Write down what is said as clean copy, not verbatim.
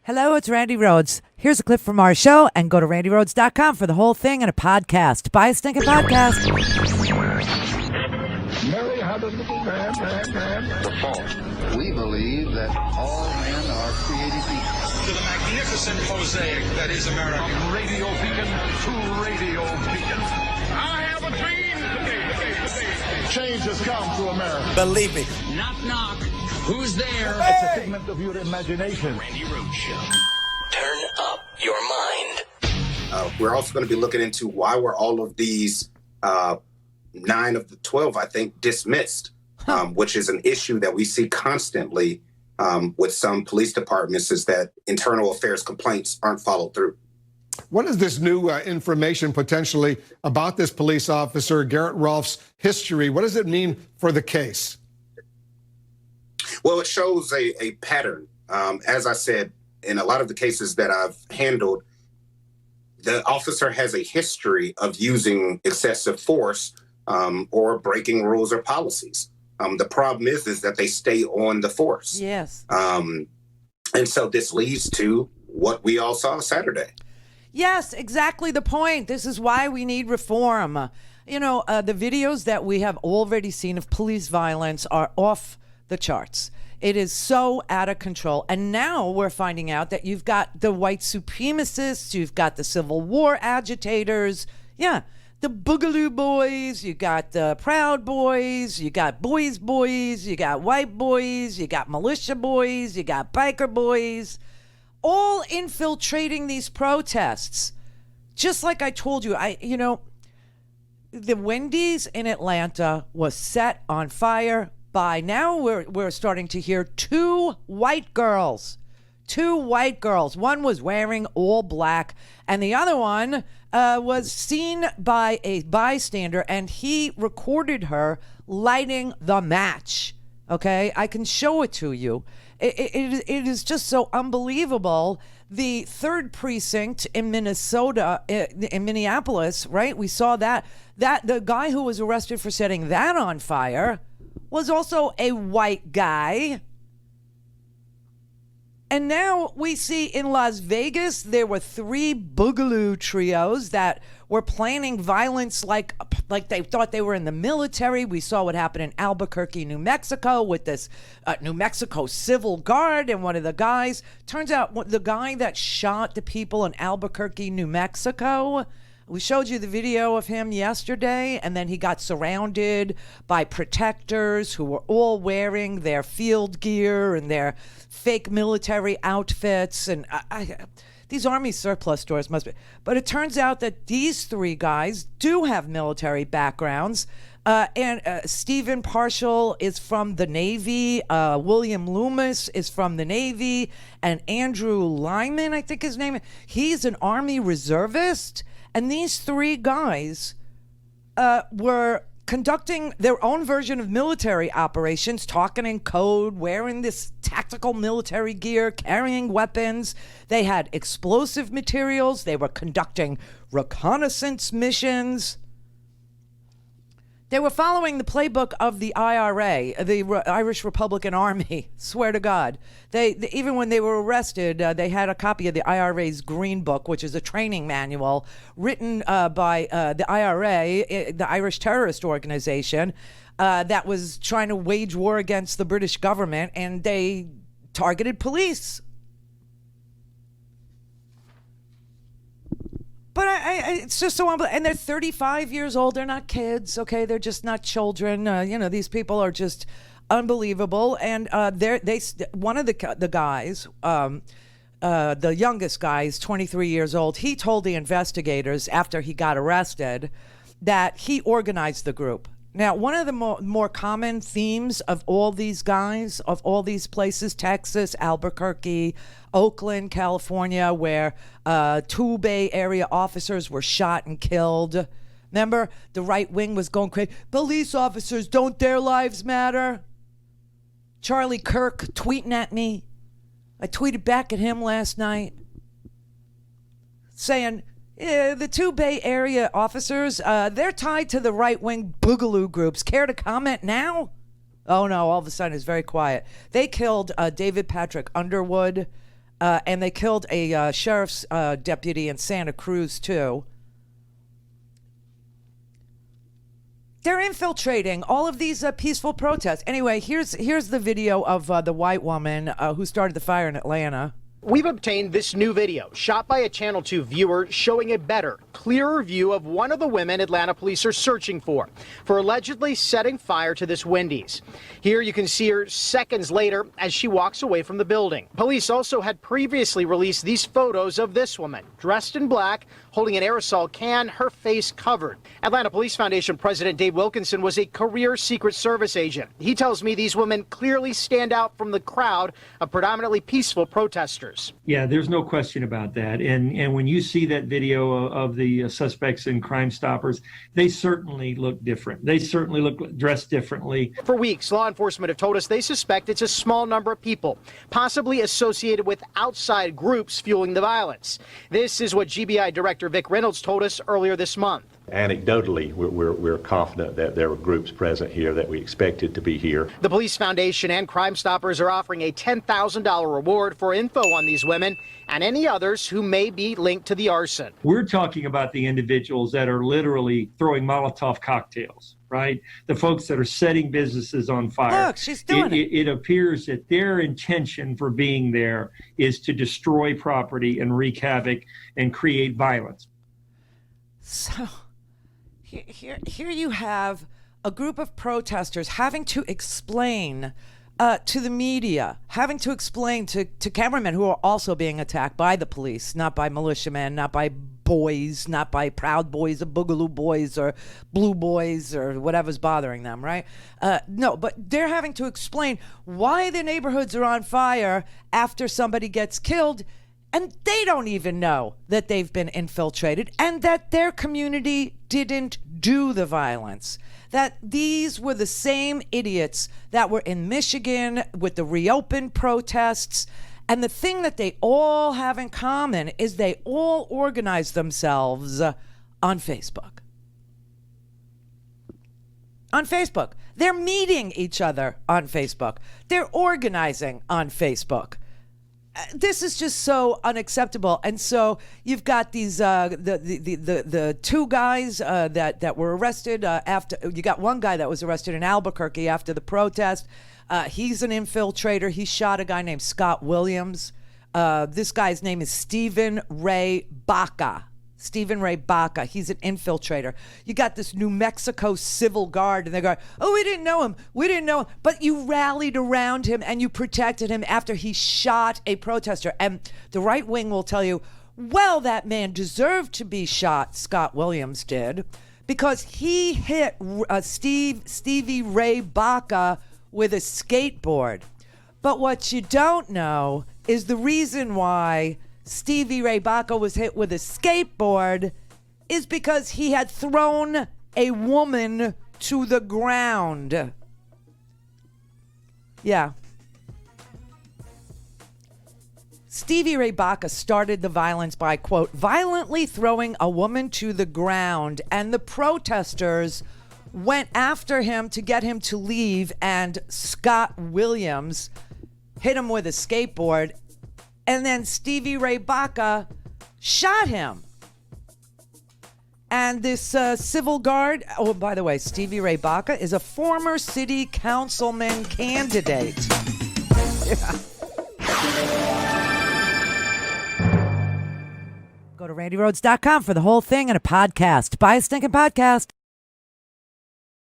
Hello, it's Randi Rhodes. Here's a clip from our show, and go to randyrhodes.com for the whole thing and a podcast. Buy a stinking podcast. Mary had a little man. The fall. We believe that all men are created equal. To the magnificent mosaic that is America. From radio beacon to radio beacon. I have a dream today. Change has come to America. Believe me. Knock, knock. Who's there? It's a figment of your imagination. Randi Rhodes Show. Turn up your mind. We're also going to be looking into why were all of these 9 of the 12, I think, dismissed, which is an issue that we see constantly with some police departments, is that internal affairs complaints aren't followed through. What is this new information potentially about this police officer, Garrett Rolfe's history? What does it mean for the case? Well, it shows a pattern. As I said, in a lot of the cases that I've handled, the officer has a history of using excessive force or breaking rules or policies. The problem is that they stay on the force. Yes. And so this leads to what we all saw Saturday. Yes, exactly the point. This is why we need reform. You know, the videos that we have already seen of police violence are off the charts. It is so out of control. And now we're finding out that you've got the white supremacists, you've got the Civil War agitators, the Boogaloo boys, you got the Proud Boys, you got boys, you got white boys, you got militia boys, you got biker boys, all infiltrating these protests. Just like I told you, the Wendy's in Atlanta was set on fire. By now, we're starting to hear two white girls. One was wearing all black, and the other one was seen by a bystander, and he recorded her lighting the match. Okay, I can show it to you. It is just so unbelievable. The 3rd precinct in Minnesota, in Minneapolis, right? We saw that the guy who was arrested for setting that on fire was also a white guy. And now we see in Las Vegas, there were 3 Boogaloo trios that were planning violence like they thought they were in the military. We saw what happened in Albuquerque, New Mexico with this New Mexico Civil Guard. And one of the guys, turns out the guy that shot the people in Albuquerque, New Mexico, we showed you the video of him yesterday, and then he got surrounded by protectors who were all wearing their field gear and their fake military outfits. And these Army surplus stores must be. But it turns out that these 3 guys do have military backgrounds. And Stephen Parshall is from the Navy. William Loomis is from the Navy. And Andrew Lyman, I think his name is. He's an Army reservist. And these 3 guys were conducting their own version of military operations, talking in code, wearing this tactical military gear, carrying weapons. They had explosive materials. They were conducting reconnaissance missions. They were following the playbook of the IRA, the Irish Republican Army. Swear to God. They even when they were arrested, they had a copy of the IRA's Green Book, which is a training manual written by the IRA, the Irish terrorist organization, that was trying to wage war against the British government, and they targeted police. But it's just so unbelievable. And they're 35 years old. They're not kids, okay? They're just not children. These people are just unbelievable. And one of the guys, the youngest guy, is 23 years old. He told the investigators after he got arrested that he organized the group. Now, one of the more common themes of all these guys, of all these places, Texas, Albuquerque, Oakland, California, where 2 Bay Area officers were shot and killed. Remember, the right wing was going crazy. Police officers, don't their lives matter? Charlie Kirk tweeting at me. I tweeted back at him last night saying, the 2 Bay Area officers, they're tied to the right-wing Boogaloo groups. Care to comment now? Oh, no, all of a sudden it's very quiet. They killed David Patrick Underwood And they killed a sheriff's deputy in Santa Cruz, too. They're infiltrating all of these peaceful protests. Anyway, here's the video of the white woman who started the fire in Atlanta. We've obtained this new video shot by a Channel 2 viewer showing a better, clearer view of one of the women Atlanta police are searching for allegedly setting fire to this Wendy's. Here you can see her seconds later as she walks away from the building. Police also had previously released these photos of this woman, dressed in black, holding an aerosol can, her face covered. Atlanta Police Foundation President Dave Wilkinson was a career Secret Service agent. He tells me these women clearly stand out from the crowd of predominantly peaceful protesters. Yeah, there's no question about that. And when you see that video of the suspects and Crime Stoppers, they certainly look different. They certainly look dressed differently. For weeks, law enforcement have told us they suspect it's a small number of people, possibly associated with outside groups fueling the violence. This is what GBI Director Vic Reynolds told us earlier this month. Anecdotally, we're confident that there were groups present here that we expected to be here. The Police Foundation and Crime Stoppers are offering a $10,000 reward for info on these women and any others who may be linked to the arson. We're talking about the individuals that are literally throwing Molotov cocktails, right? The folks that are setting businesses on fire. Look, she's doing it. It appears that their intention for being there is to destroy property and wreak havoc and create violence. So here you have a group of protesters having to explain to the media, having to explain to cameramen who are also being attacked by the police, not by militiamen, not by boys, not by Proud Boys or Boogaloo Boys or Blue Boys or whatever's bothering them, right? No, but they're having to explain why the neighborhoods are on fire after somebody gets killed. And they don't even know that they've been infiltrated and that their community didn't do the violence. That these were the same idiots that were in Michigan with the reopen protests. And the thing that they all have in common is they all organized themselves on Facebook. On Facebook. They're meeting each other on Facebook. They're organizing on Facebook. This is just so unacceptable. And so you've got these the two guys that were arrested after. You got one guy that was arrested in Albuquerque after the protest. He's an infiltrator. He shot a guy named Scott Williams. This guy's name is Stephen Ray Baca. Stephen Ray Baca. He's an infiltrator. You got this New Mexico civil guard, and they're going, oh, we didn't know him. We didn't know him. But you rallied around him, and you protected him after he shot a protester. And the right wing will tell you, well, that man deserved to be shot, Scott Williams did, because he hit Stevie Ray Baca with a skateboard. But what you don't know is the reason why Stevie Ray Baca was hit with a skateboard is because he had thrown a woman to the ground. Yeah. Stevie Ray Baca started the violence by, quote, violently throwing a woman to the ground, and the protesters went after him to get him to leave, and Scott Williams hit him with a skateboard. And then Stevie Ray Baca shot him. And this civil guard, oh, by the way, Stevie Ray Baca is a former city councilman candidate. Yeah. Go to RandiRhodes.com for the whole thing and a podcast. Buy a stinking podcast.